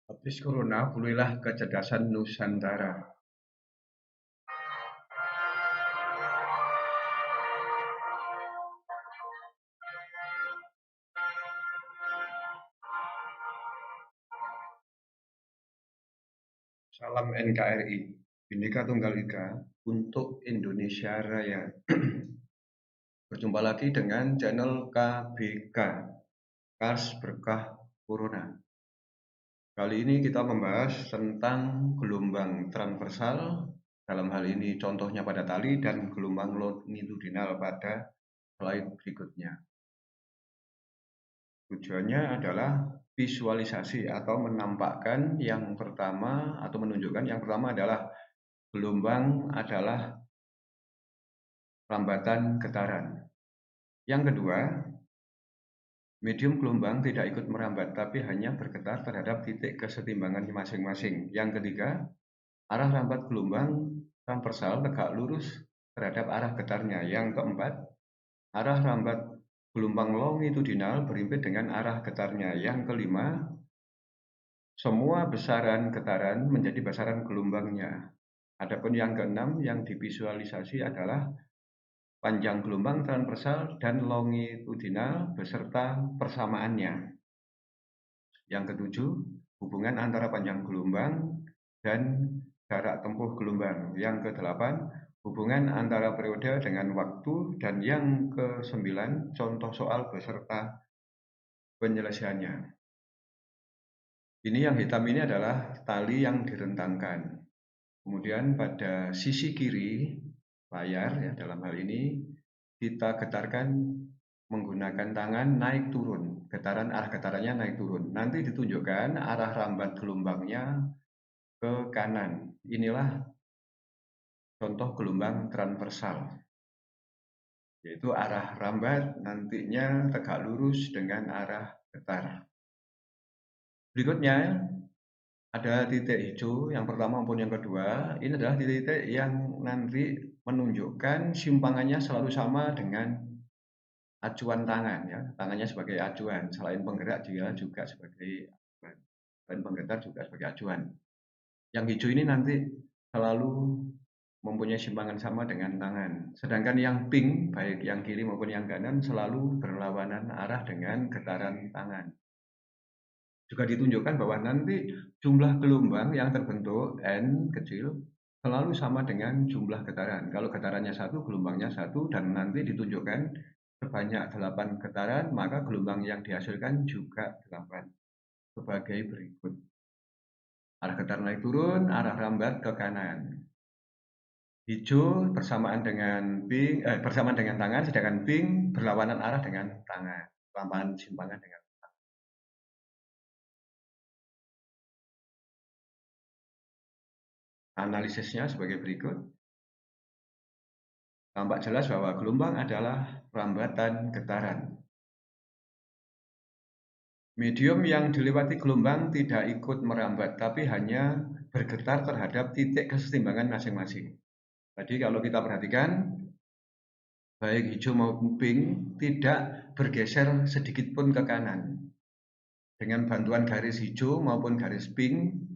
Habis corona, pulihlah kecerdasan Nusantara. Salam NKRI, Bhinneka Tunggal Ika untuk Indonesia Raya. Berjumpa lagi dengan channel KBK, Kars Berkah Corona. Kali ini kita membahas tentang gelombang transversal, dalam hal ini contohnya pada tali, dan gelombang longitudinal pada slide berikutnya. Tujuannya adalah visualisasi atau menampakkan yang pertama atau menunjukkan yang pertama adalah gelombang adalah lambatan getaran. Yang kedua, medium gelombang tidak ikut merambat tapi hanya bergetar terhadap titik kesetimbangan masing-masing. Yang ketiga, arah rambat gelombang transversal tegak lurus terhadap arah getarnya. Yang keempat, arah rambat gelombang longitudinal berimpit dengan arah getarnya. Yang kelima, semua besaran getaran menjadi besaran gelombangnya. Adapun yang keenam yang divisualisasi adalah panjang gelombang transversal dan longitudinal beserta persamaannya. Yang ketujuh, hubungan antara panjang gelombang dan jarak tempuh gelombang. Yang kedelapan, hubungan antara periode dengan waktu. Dan yang kesembilan, contoh soal beserta penyelesaiannya. Ini yang hitam ini adalah tali yang direntangkan. Kemudian pada sisi kiri layar, ya, dalam hal ini kita getarkan menggunakan tangan naik turun. Arah getarannya naik turun. Nanti ditunjukkan arah rambat gelombangnya ke kanan. Inilah contoh gelombang transversal, yaitu arah rambat nantinya tegak lurus dengan arah getar. Berikutnya ada titik hijau yang pertama maupun yang kedua. Ini adalah titik-titik yang nanti menunjukkan simpangannya selalu sama dengan acuan tangan, ya. Tangannya sebagai acuan, selain penggerak dia juga sebagai acuan. Selain penggetar juga sebagai acuan. Yang hijau ini nanti selalu mempunyai simpangan sama dengan tangan. Sedangkan yang pink, baik yang kiri maupun yang kanan, selalu berlawanan arah dengan getaran tangan. Juga ditunjukkan bahwa nanti jumlah gelombang yang terbentuk N kecil selalu sama dengan jumlah getaran. Kalau getarannya satu, gelombangnya satu, dan nanti ditunjukkan sebanyak 8 getaran, maka gelombang yang dihasilkan juga 8. Sebagai berikut. Arah getar naik turun, arah rambat ke kanan. Hijau bersamaan dengan tangan, sedangkan pink berlawanan arah dengan tangan. Lampahan simpangan dengan analisisnya sebagai berikut. Tampak jelas bahwa gelombang adalah rambatan getaran. Medium yang dilewati gelombang tidak ikut merambat, tapi hanya bergetar terhadap titik kesetimbangan masing-masing. Tadi kalau kita perhatikan, baik hijau maupun pink tidak bergeser sedikit pun ke kanan. Dengan bantuan garis hijau maupun garis pink,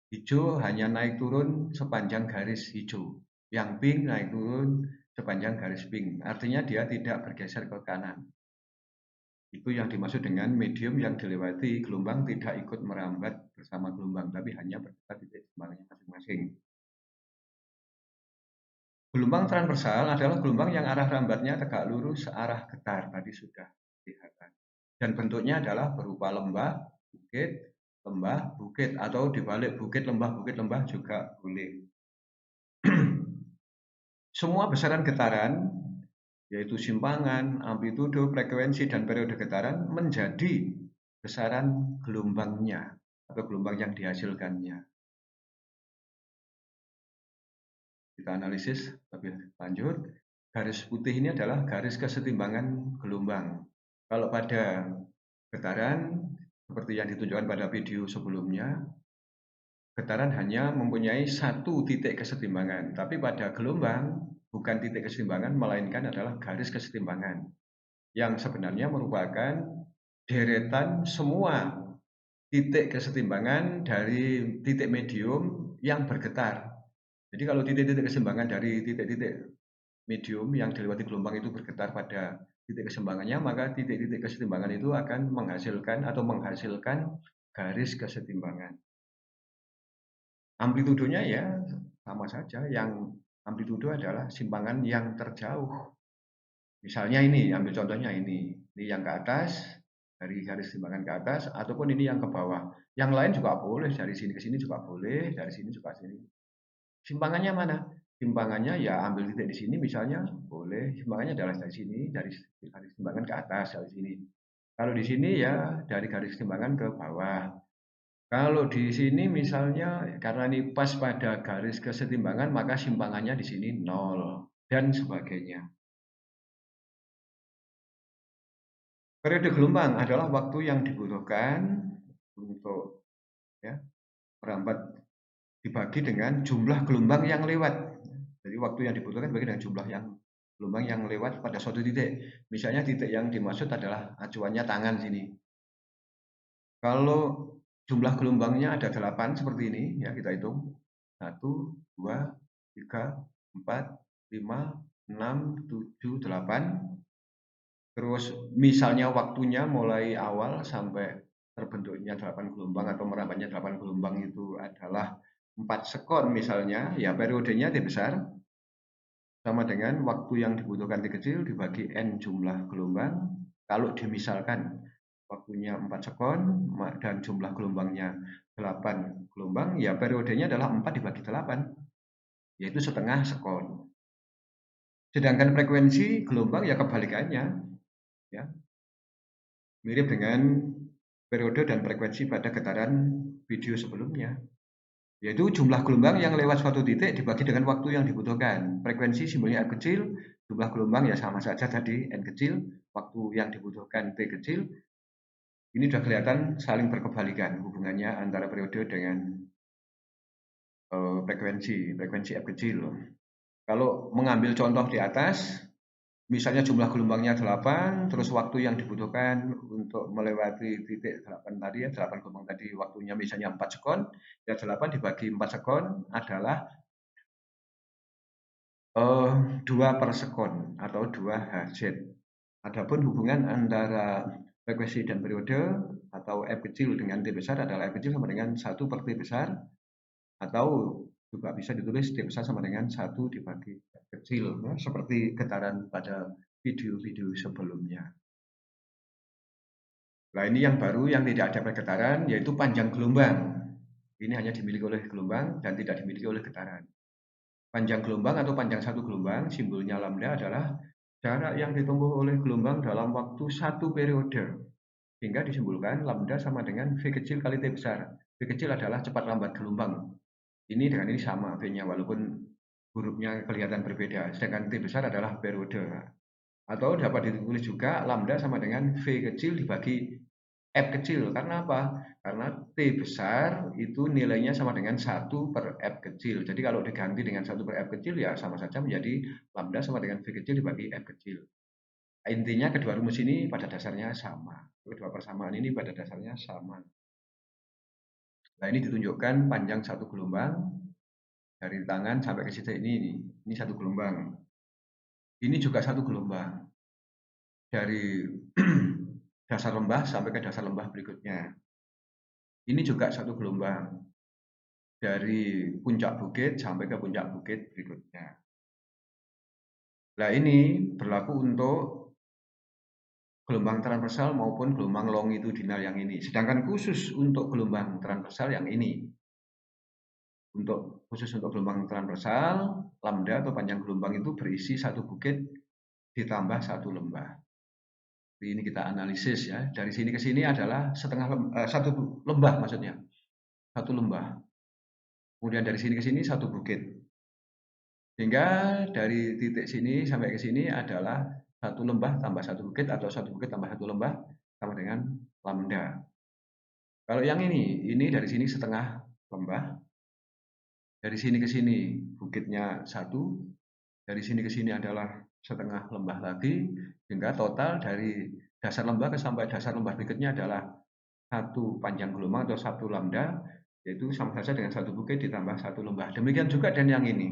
hijau hanya naik turun sepanjang garis hijau. Yang pink naik turun sepanjang garis pink. Artinya dia tidak bergeser ke kanan. Itu yang dimaksud dengan medium yang dilewati gelombang tidak ikut merambat bersama gelombang, tapi hanya bergetar di titik kesetimbangannya masing-masing. Gelombang transversal adalah gelombang yang arah rambatnya tegak lurus arah getar, tadi sudah kelihatan. Dan bentuknya adalah berupa lembah, bukit, atau dibalik bukit, lembah juga boleh. Semua besaran getaran, yaitu simpangan, amplitudo, frekuensi, dan periode getaran menjadi besaran gelombangnya atau gelombang yang dihasilkannya. Kita analisis lebih lanjut. Garis putih ini adalah garis kesetimbangan gelombang. Kalau pada getaran, seperti yang ditunjukkan pada video sebelumnya, getaran hanya mempunyai satu titik kesetimbangan. Tapi pada gelombang, bukan titik kesetimbangan, melainkan adalah garis kesetimbangan. Yang sebenarnya merupakan deretan semua titik kesetimbangan dari titik medium yang bergetar. Jadi kalau titik-titik keseimbangan dari titik-titik medium yang dilewati gelombang itu bergetar pada titik keseimbangannya, maka titik-titik kesetimbangan itu akan menghasilkan garis kesetimbangan. Amplitudenya ya sama saja, yang amplitudo adalah simpangan yang terjauh. Misalnya ini, ambil contohnya ini yang ke atas, dari garis timbangan ke atas, ataupun ini yang ke bawah. Yang lain juga boleh, dari sini ke sini juga boleh, dari sini juga sini. Simpangannya mana? Simpangannya ya ambil titik di sini misalnya, boleh. Simpangannya adalah dari sini, dari garis timbangan ke atas, dari sini. Kalau di sini ya dari garis timbangan ke bawah. Kalau di sini misalnya karena ini pas pada garis kesetimbangan, maka simpangannya di sini 0 dan sebagainya. Periode gelombang adalah waktu yang dibutuhkan untuk ya, merambat dibagi dengan jumlah gelombang yang lewat. Jadi waktu yang dibutuhkan dibagi dengan jumlah yang gelombang yang lewat pada suatu titik. Misalnya titik yang dimaksud adalah acuannya tangan sini. Kalau jumlah gelombangnya ada 8 seperti ini, ya kita hitung. 1, 2, 3, 4, 5, 6, 7, 8. Terus misalnya waktunya mulai awal sampai terbentuknya 8 gelombang atau merambatnya 8 gelombang itu adalah 4 sekon misalnya, ya periodenya T besar sama dengan waktu yang dibutuhkan T kecil dibagi N jumlah gelombang. Kalau dimisalkan waktunya 4 sekon dan jumlah gelombangnya 8 gelombang, ya periodenya adalah 4 dibagi 8, yaitu setengah sekon. Sedangkan frekuensi gelombang ya kebalikannya, ya mirip dengan periode dan frekuensi pada getaran video sebelumnya, yaitu jumlah gelombang yang lewat suatu titik dibagi dengan waktu yang dibutuhkan. Frekuensi simbolnya R kecil, jumlah gelombang ya sama saja tadi N kecil, waktu yang dibutuhkan T kecil. Ini sudah kelihatan saling berkebalikan hubungannya antara periode dengan frekuensi F kecil. Kalau mengambil contoh di atas, misalnya jumlah gelombangnya 8, terus waktu yang dibutuhkan untuk melewati titik 8 tadi ya, 8 gelombang tadi waktunya misalnya 4 sekon, ya 8 dibagi 4 sekon adalah 2 per sekon atau 2 Hz. Adapun hubungan antara frekuensi dan periode atau F kecil dengan T besar adalah F kecil sama dengan 1 per T besar, atau juga bisa ditulis T besar sama dengan 1 dibagi F kecil, ya, seperti getaran pada video-video sebelumnya. Nah ini yang baru yang tidak ada getaran, yaitu panjang gelombang. Ini hanya dimiliki oleh gelombang dan tidak dimiliki oleh getaran. Panjang gelombang atau panjang satu gelombang, simbolnya lambda adalah jarak yang ditempuh oleh gelombang dalam waktu satu periode. Sehingga disimbolkan lambda sama dengan V kecil kali T besar. V kecil adalah cepat lambat gelombang. Ini dengan ini sama V-nya, walaupun hurufnya kelihatan berbeda. Sedangkan T besar adalah periode. Atau dapat ditulis juga lambda sama dengan V kecil dibagi F kecil. Karena apa? Karena T besar itu nilainya sama dengan 1 per F kecil. Jadi kalau diganti dengan 1 per F kecil ya sama saja menjadi lambda sama dengan V kecil dibagi F kecil. Intinya kedua rumus ini pada dasarnya sama. Kedua persamaan ini pada dasarnya sama. Nah ini ditunjukkan panjang satu gelombang dari tangan sampai ke situ ini. Ini satu gelombang. Ini juga satu gelombang. Dari dasar lembah sampai ke dasar lembah berikutnya. Ini juga satu gelombang. Dari puncak bukit sampai ke puncak bukit berikutnya. Nah ini berlaku untuk gelombang transversal maupun gelombang longitudinal yang ini. Sedangkan khusus untuk gelombang transversal yang ini. Khusus untuk gelombang transversal, lambda atau panjang gelombang itu berisi satu bukit ditambah satu lembah. Ini kita analisis ya. Dari sini ke sini adalah satu lembah maksudnya. Satu lembah. Kemudian dari sini ke sini satu bukit. Sehingga dari titik sini sampai ke sini adalah satu lembah tambah satu bukit atau satu bukit tambah satu lembah sama dengan lambda. Kalau yang ini dari sini setengah lembah. Dari sini ke sini bukitnya satu. Dari sini ke sini adalah setengah lembah lagi. Sehingga total dari dasar lembah sampai dasar lembah berikutnya adalah satu panjang gelombang atau satu lambda, yaitu sama saja dengan satu bukit ditambah satu lembah. Demikian juga dan yang ini.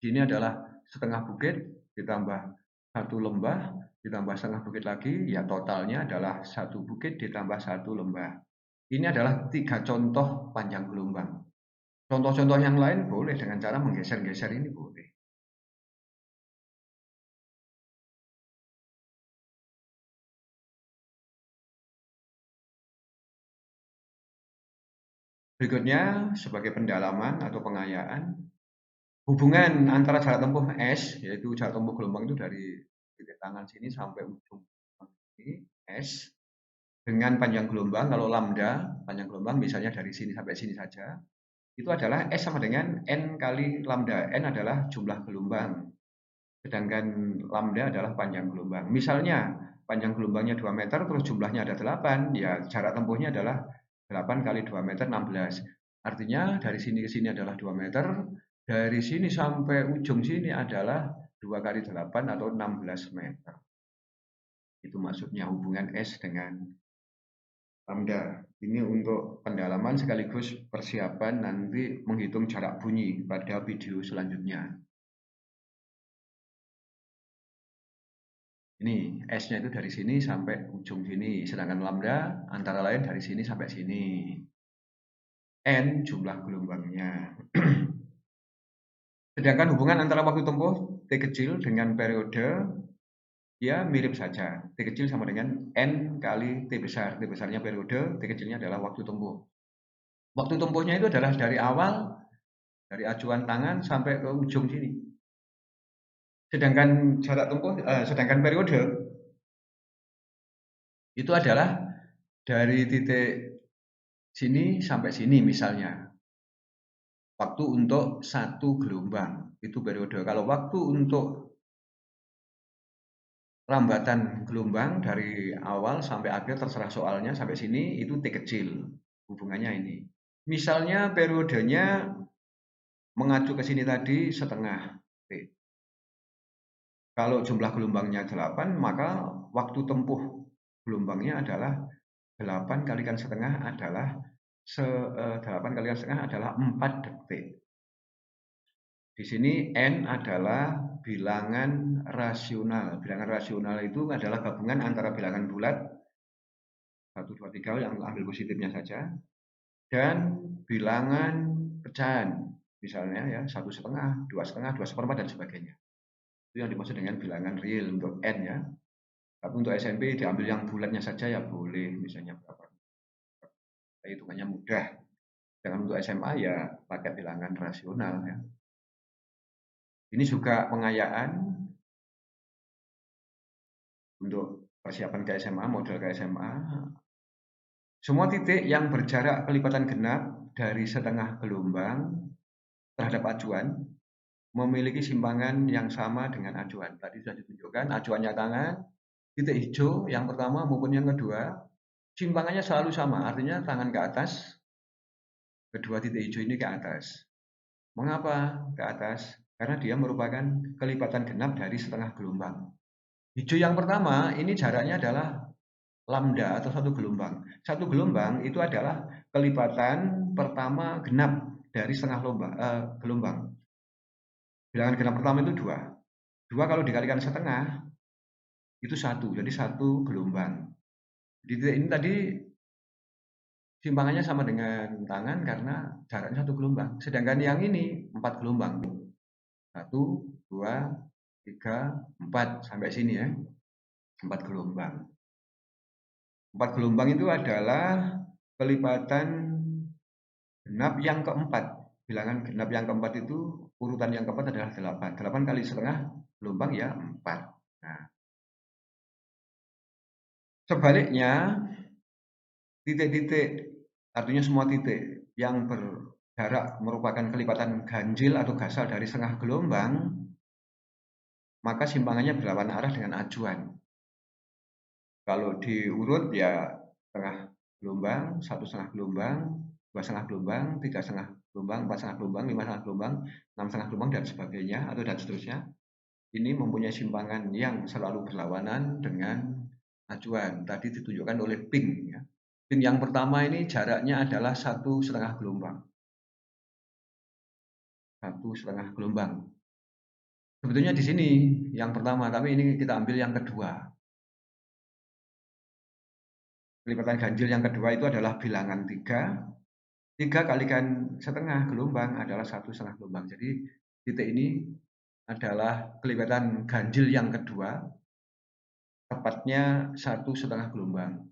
Ini adalah setengah bukit ditambah satu lembah ditambah setengah bukit lagi, ya totalnya adalah satu bukit ditambah satu lembah. Ini adalah 3 contoh panjang gelombang. Contoh-contoh yang lain boleh dengan cara menggeser-geser ini boleh. Berikutnya, sebagai pendalaman atau pengayaan, hubungan antara jarak tempuh S, yaitu jarak tempuh gelombang itu dari titik tangan sini sampai ujung ini, S, dengan panjang gelombang, kalau lambda, panjang gelombang misalnya dari sini sampai sini saja, itu adalah S sama dengan N kali lambda. N adalah jumlah gelombang, sedangkan lambda adalah panjang gelombang. Misalnya, panjang gelombangnya 2 meter, terus jumlahnya ada 8, ya jarak tempuhnya adalah 8 kali 2 meter, 16. Artinya, dari sini ke sini adalah 2 meter, dari sini sampai ujung sini adalah 2 kali 8 atau 16 meter. Itu maksudnya hubungan S dengan lambda. Ini untuk pendalaman sekaligus persiapan nanti menghitung jarak bunyi pada video selanjutnya. Ini S-nya itu dari sini sampai ujung sini, sedangkan lambda antara lain dari sini sampai sini. N jumlah gelombangnya. Sedangkan hubungan antara waktu tempuh T kecil dengan periode ya mirip saja. T kecil sama dengan N kali T besar. T besarnya periode, T kecilnya adalah waktu tempuh. Waktu tempuhnya itu adalah dari awal, dari acuan tangan sampai ke ujung sini. Sedangkan jarak tempuh, sedangkan periode itu adalah dari titik sini sampai sini misalnya. Waktu untuk satu gelombang itu periode. Kalau waktu untuk lambatan gelombang dari awal sampai akhir terserah soalnya sampai sini itu T kecil. Hubungannya ini. Misalnya periodenya mengacu ke sini tadi setengah T. Kalau jumlah gelombangnya 8, maka waktu tempuh gelombangnya adalah 8 kalikan setengah adalah 8 kalikan setengah adalah 4 detik. Di sini N adalah bilangan rasional. Bilangan rasional itu adalah gabungan antara bilangan bulat 1, 2, 3 yang ambil positifnya saja dan bilangan pecahan. Misalnya ya 1,5, 2,5, 2,4 dan sebagainya. Itu yang dimaksud dengan bilangan real untuk N ya. Tapi untuk SMP diambil yang bulatnya saja ya boleh, misalnya berapa. Hitungannya mudah. Dengan untuk SMA ya pakai bilangan rasional ya. Ini juga pengayaan untuk persiapan ke SMA, model ke SMA. Semua titik yang berjarak kelipatan genap dari setengah gelombang terhadap acuan memiliki simpangan yang sama dengan acuan. Tadi sudah ditunjukkan acuannya tangan, titik hijau yang pertama maupun yang kedua, simpangannya selalu sama, artinya tangan ke atas, kedua titik hijau ini ke atas. Mengapa ke atas? Karena dia merupakan kelipatan genap dari setengah gelombang. Hijau yang pertama, ini jaraknya adalah lambda atau satu gelombang. Satu gelombang itu adalah kelipatan pertama genap dari setengah gelombang. Bilangan genap pertama itu 2. 2 kalau dikalikan setengah, itu 1. Jadi 1 gelombang. Di titik ini tadi simpangannya sama dengan tangan karena jaraknya 1 gelombang. Sedangkan yang ini 4 gelombang. 1, 2, 3, 4. Sampai sini ya. 4 gelombang. 4 gelombang itu adalah kelipatan genap yang keempat. Bilangan genap yang keempat itu, urutan yang keempat adalah 8. 8 kali setengah gelombang ya 4. Nah, sebaliknya, titik-titik, artinya semua titik yang berjarak merupakan kelipatan ganjil atau gasal dari setengah gelombang, maka simpangannya berlawan arah dengan acuan. Kalau diurut ya setengah gelombang, 1,5 gelombang, 2,5 gelombang, 3,5 gelombang, 4,5 gelombang, 5,5 gelombang, 6,5 gelombang dan sebagainya atau dan seterusnya. Ini mempunyai simpangan yang selalu berlawanan dengan acuan. Tadi ditunjukkan oleh pink ya. Ping yang pertama ini jaraknya adalah 1,5 gelombang. 1,5 gelombang. Sebetulnya di sini yang pertama, tapi ini kita ambil yang kedua. Kelipatan ganjil yang kedua itu adalah bilangan 3. 3 kalikan setengah gelombang adalah 1,5 gelombang. Jadi titik ini adalah kelipatan ganjil yang kedua, tepatnya 1,5 gelombang.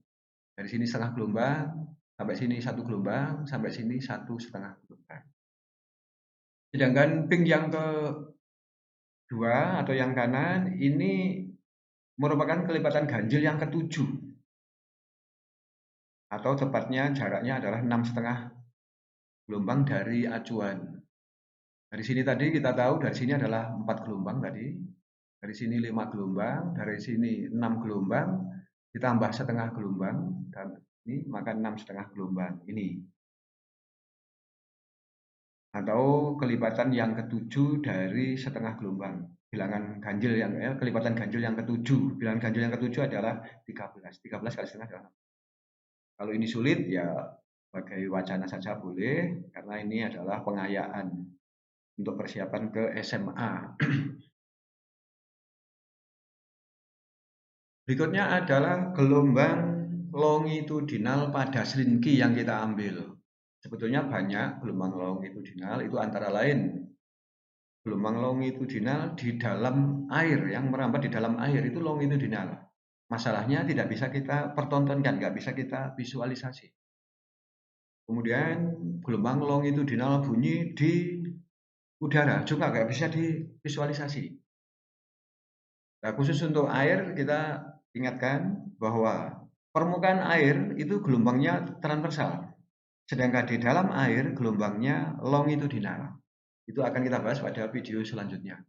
Dari sini setengah gelombang, sampai sini 1 gelombang, sampai sini 1,5 gelombang. Sedangkan ping yang kedua atau yang kanan ini merupakan kelipatan ganjil yang ketujuh, atau tepatnya jaraknya adalah 6,5 gelombang dari acuan. Dari sini tadi kita tahu dari sini adalah 4 gelombang tadi, dari sini 5 gelombang, dari sini 6 gelombang, ditambah setengah gelombang, dan ini maka 6,5 gelombang ini. Atau kelipatan yang ketujuh dari setengah gelombang. Bilangan ganjil yang kelipatan ganjil yang ketujuh. Bilangan ganjil yang ketujuh adalah 13. 13 kali setengah adalah 6. Kalau ini sulit ya sebagai wacana saja boleh, karena ini adalah pengayaan untuk persiapan ke SMA. Berikutnya adalah gelombang longitudinal pada slinky yang kita ambil. Sebetulnya banyak gelombang longitudinal, itu antara lain gelombang longitudinal di dalam air, yang merambat di dalam air itu longitudinal. Masalahnya tidak bisa kita pertontonkan, nggak bisa kita visualisasi. Kemudian gelombang longitudinal bunyi di udara juga nggak bisa divisualisasi. Nah, khusus untuk air kita ingatkan bahwa permukaan air itu gelombangnya transversal, sedangkan di dalam air gelombangnya longitudinal. Itu akan kita bahas pada video selanjutnya.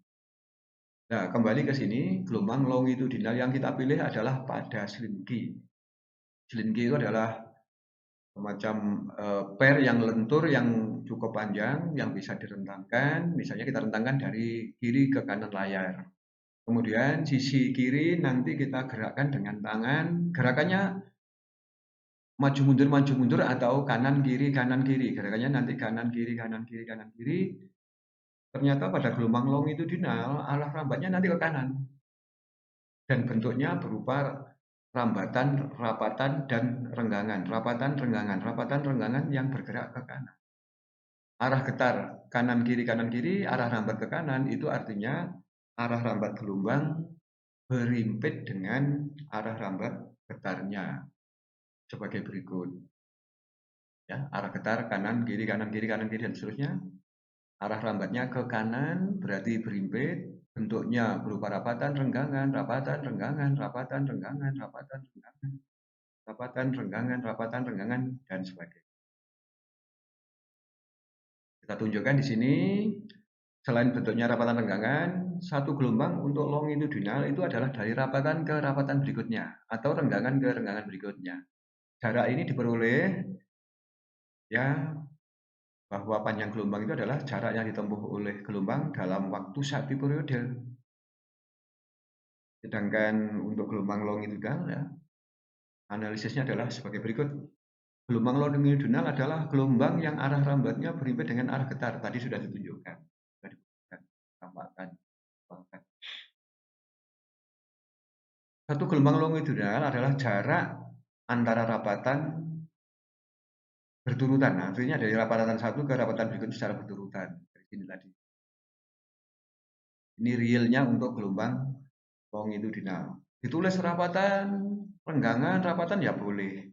Nah, kembali ke sini, gelombang longitudinal yang kita pilih adalah pada slinky. Slinky itu adalah semacam per yang lentur yang cukup panjang yang bisa direntangkan. Misalnya kita rentangkan dari kiri ke kanan layar. Kemudian sisi kiri nanti kita gerakkan dengan tangan. Gerakannya maju mundur atau kanan kiri kanan kiri. Gerakannya nanti kanan kiri kanan kiri kanan kiri. Ternyata pada gelombang longitudinal arah rambatnya nanti ke kanan. Dan bentuknya berupa rambatan, rapatan, dan renggangan. Rapatan, renggangan, rapatan, renggangan yang bergerak ke kanan. Arah getar kanan kiri, arah rambat ke kanan itu artinya arah rambat gelombang berimpit dengan arah rambat getarnya sebagai berikut. Ya, arah getar kanan kiri kanan kiri kanan kiri dan seterusnya. Arah rambatnya ke kanan berarti berimpit, bentuknya berupa rapatan, renggangan, rapatan, renggangan, rapatan, renggangan, rapatan, renggangan, rapatan, renggangan, rapatan, renggangan, dan sebagainya. Kita tunjukkan di sini, selain bentuknya rapatan renggangan, satu gelombang untuk longitudinal itu adalah dari rapatan ke rapatan berikutnya, atau renggangan ke renggangan berikutnya. Jarak ini diperoleh ya bahwa panjang gelombang itu adalah jarak yang ditempuh oleh gelombang dalam waktu 1 periode. Sedangkan untuk gelombang longitudinal ya, analisisnya adalah sebagai berikut. Gelombang longitudinal adalah gelombang yang arah rambatnya berimpit dengan arah getar. Tadi sudah ditunjukkan, sudah ditampakkan. Satu gelombang longitudinal adalah jarak antara rapatan berturutan. Nah, artinya dari rapatan satu ke rapatan berikutnya secara berturutan. Dari sini tadi. Ini realnya untuk gelombang longitudinal. Ditulis rapatan, renggangan, rapatan ya boleh.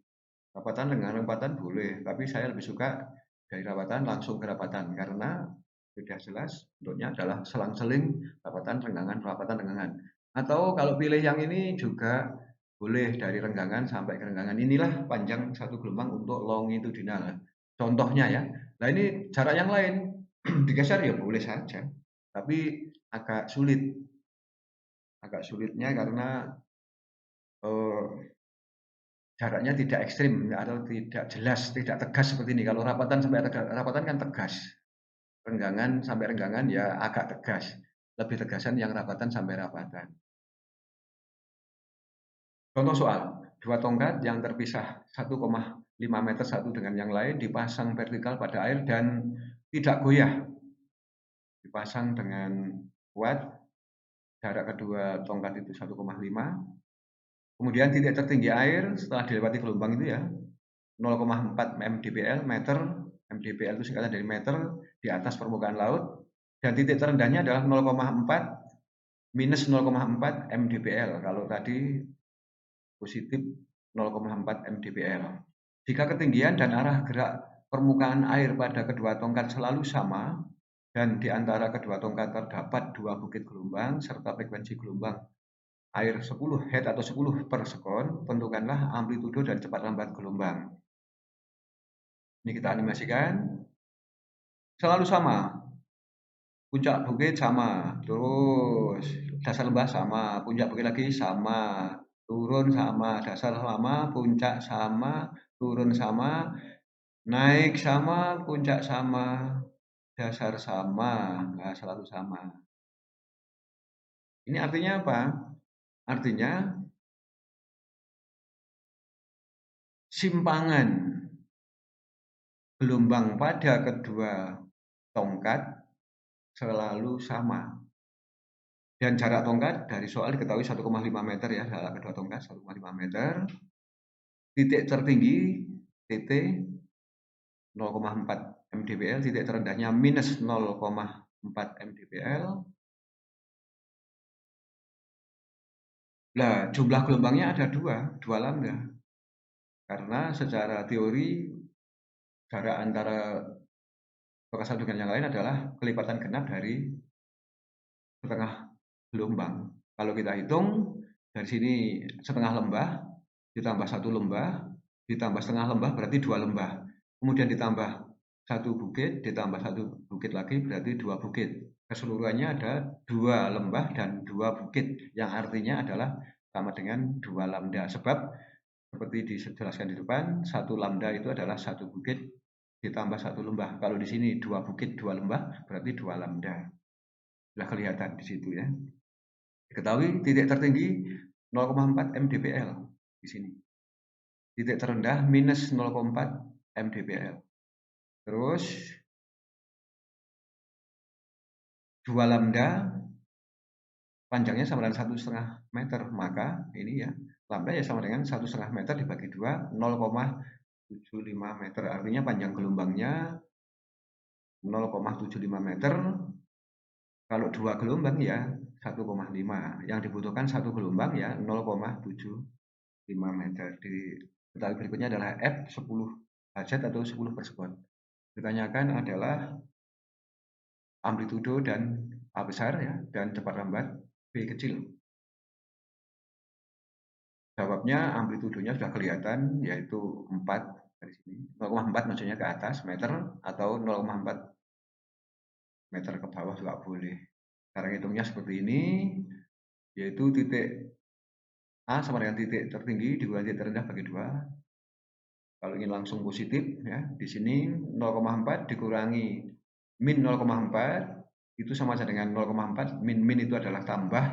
Rapatan, renggangan, rapatan boleh. Tapi saya lebih suka dari rapatan langsung ke rapatan. Karena sudah jelas bentuknya adalah selang-seling rapatan, renggangan. Atau kalau pilih yang ini juga boleh dari renggangan sampai ke renggangan. Inilah panjang satu gelombang untuk longitudinal. Contohnya ya. Nah ini cara yang lain. Digeser ya boleh saja. Tapi agak sulit. Agak sulitnya karena jaraknya tidak ekstrim atau tidak jelas, tidak tegas seperti ini. Kalau rapatan sampai rapatan kan tegas. Renggangan sampai renggangan ya agak tegas. Lebih tegasan yang rapatan sampai rapatan. Contoh soal. dua tongkat yang terpisah 1,5 meter satu dengan yang lain dipasang vertikal pada air dan tidak goyah. Dipasang dengan kuat, jarak kedua tongkat itu 1,5. Kemudian titik tertinggi air setelah dilewati gelombang itu ya 0,4 mdpl meter. mdpl itu singkatan dari meter di atas permukaan laut, dan titik terendahnya adalah 0,4 minus 0,4 mdpl. Kalau tadi positif 0,4 mdpl. Jika ketinggian dan arah gerak permukaan air pada kedua tongkat selalu sama dan di antara kedua tongkat terdapat dua bukit gelombang serta frekuensi gelombang air 10 head atau 10 per sekon, tentukanlah amplitudo dan cepat lambat gelombang. Ini kita animasikan. Selalu sama. Puncak bukit sama, terus dasar lembah sama, puncak bukit lagi sama, turun sama, dasar sama, puncak sama, turun sama, naik sama, puncak sama, dasar sama, nggak selalu sama. Ini artinya apa? Artinya simpangan gelombang pada kedua tongkat selalu sama. Dan jarak tongkat dari soal diketahui 1,5 meter ya, jarak kedua tongkat 1,5 meter. Titik tertinggi TT 0,4 mdpl, titik terendahnya minus 0,4 mdpl. Nah, jumlah gelombangnya ada dua lambda. Karena secara teori jarak antara tongkat satu dengan yang lain adalah kelipatan genap dari setengah gelombang. Kalau kita hitung dari sini setengah lembah ditambah satu lembah ditambah setengah lembah berarti dua lembah. Kemudian ditambah satu bukit ditambah satu bukit lagi berarti dua bukit. Keseluruhannya ada dua lembah dan dua bukit yang artinya adalah sama dengan dua lambda. Sebab seperti dijelaskan di depan, satu lambda itu adalah satu bukit ditambah satu lembah. Kalau di sini dua bukit dua lembah berarti dua lambda. Sudah kelihatan di situ ya. Diketahui titik tertinggi 0,4 mdpl di sini. Titik terendah minus 0,4 mdpl. Terus 2 lambda panjangnya sama dengan 1,5 meter, maka ini ya lambda ya sama dengan 1,5 meter dibagi 2 0,75 meter. Artinya panjang gelombangnya 0,75 meter. Kalau dua gelombang ya 1,5. Yang dibutuhkan satu gelombang ya 0,75 meter. Diketahui berikutnya adalah F 10 Hz atau 10 per sekon. Ditanyakan adalah amplitudo dan A besar ya, dan cepat lambat B kecil. Jawabnya amplitudonya sudah kelihatan, yaitu 4 dari sini. 0,4 maksudnya ke atas meter atau 0,4 meter ke bawah juga boleh. Cara hitungnya seperti ini, yaitu titik A sama dengan titik tertinggi dikurangi titik terendah bagi 2. Kalau ingin langsung positif ya, di sini 0,4 dikurangi min 0,4 itu sama saja dengan 0,4. Min itu adalah tambah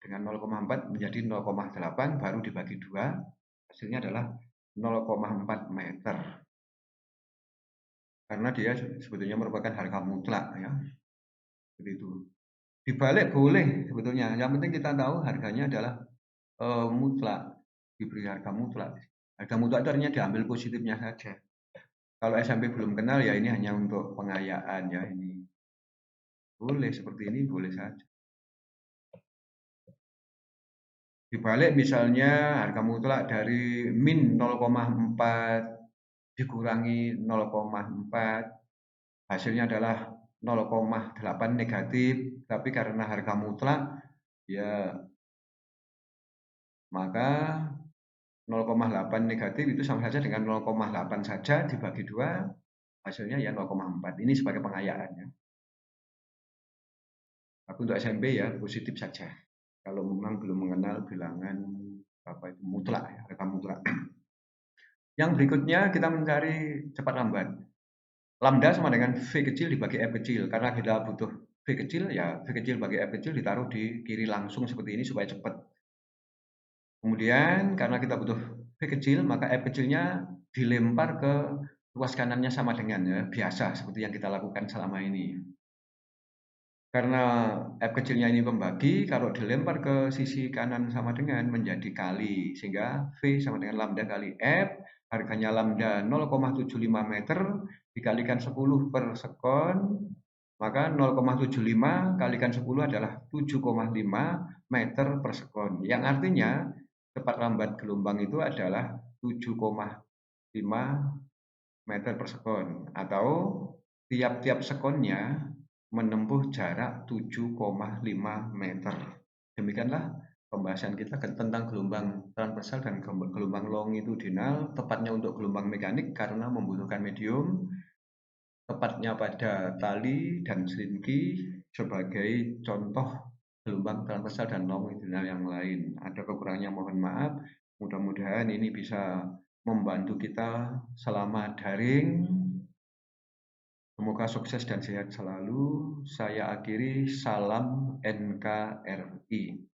dengan 0,4 menjadi 0,8 baru dibagi 2, hasilnya adalah 0,4 meter. Karena dia sebetulnya merupakan harga mutlak ya. Begitu. Dibalik boleh sebetulnya. Yang penting kita tahu harganya adalah mutlak, diberi harga mutlak. Harga mutlak itu artinya diambil positifnya saja. Kalau SMP belum kenal ya ini hanya untuk pengayaan ya, ini boleh seperti ini boleh saja. Dibalik misalnya harga mutlak dari min 0,4 dikurangi 0,4 hasilnya adalah 0,8 negatif, tapi karena harga mutlak ya maka 0,8 negatif itu sama saja dengan 0,8 saja dibagi 2, hasilnya ya 0,4. Ini sebagai pengayaan ya. Tapi untuk SMP ya positif saja. Kalau memang belum mengenal bilangan apa itu mutlak ya, harga mutlak. Yang berikutnya kita mencari cepat lambat. Lambda sama dengan V kecil dibagi F kecil. Karena kita butuh V kecil ya V kecil bagi F kecil ditaruh di kiri langsung seperti ini supaya cepat. Kemudian karena kita butuh kecil, maka F kecilnya dilempar ke ruas kanannya sama dengan ya, biasa seperti yang kita lakukan selama ini. Karena F kecilnya ini pembagi, kalau dilempar ke sisi kanan sama dengan menjadi kali, sehingga V sama dengan lambda kali F, harganya lambda 0,75 meter dikalikan 10 per sekon, maka 0,75 kalikan 10 adalah 7,5 meter per sekon. Yang artinya cepat lambat gelombang itu adalah 7,5 meter per sekon, atau tiap-tiap sekonnya menempuh jarak 7,5 meter. Demikianlah pembahasan kita tentang gelombang transversal dan gelombang longitudinal, tepatnya untuk gelombang mekanik karena membutuhkan medium, tepatnya pada tali dan selinki sebagai contoh gelombang transversal dan longitudinal yang lain. Ada kekurangannya, mohon maaf. Mudah-mudahan ini bisa membantu kita selama daring. Semoga sukses dan sehat selalu. Saya akhiri, salam NKRI.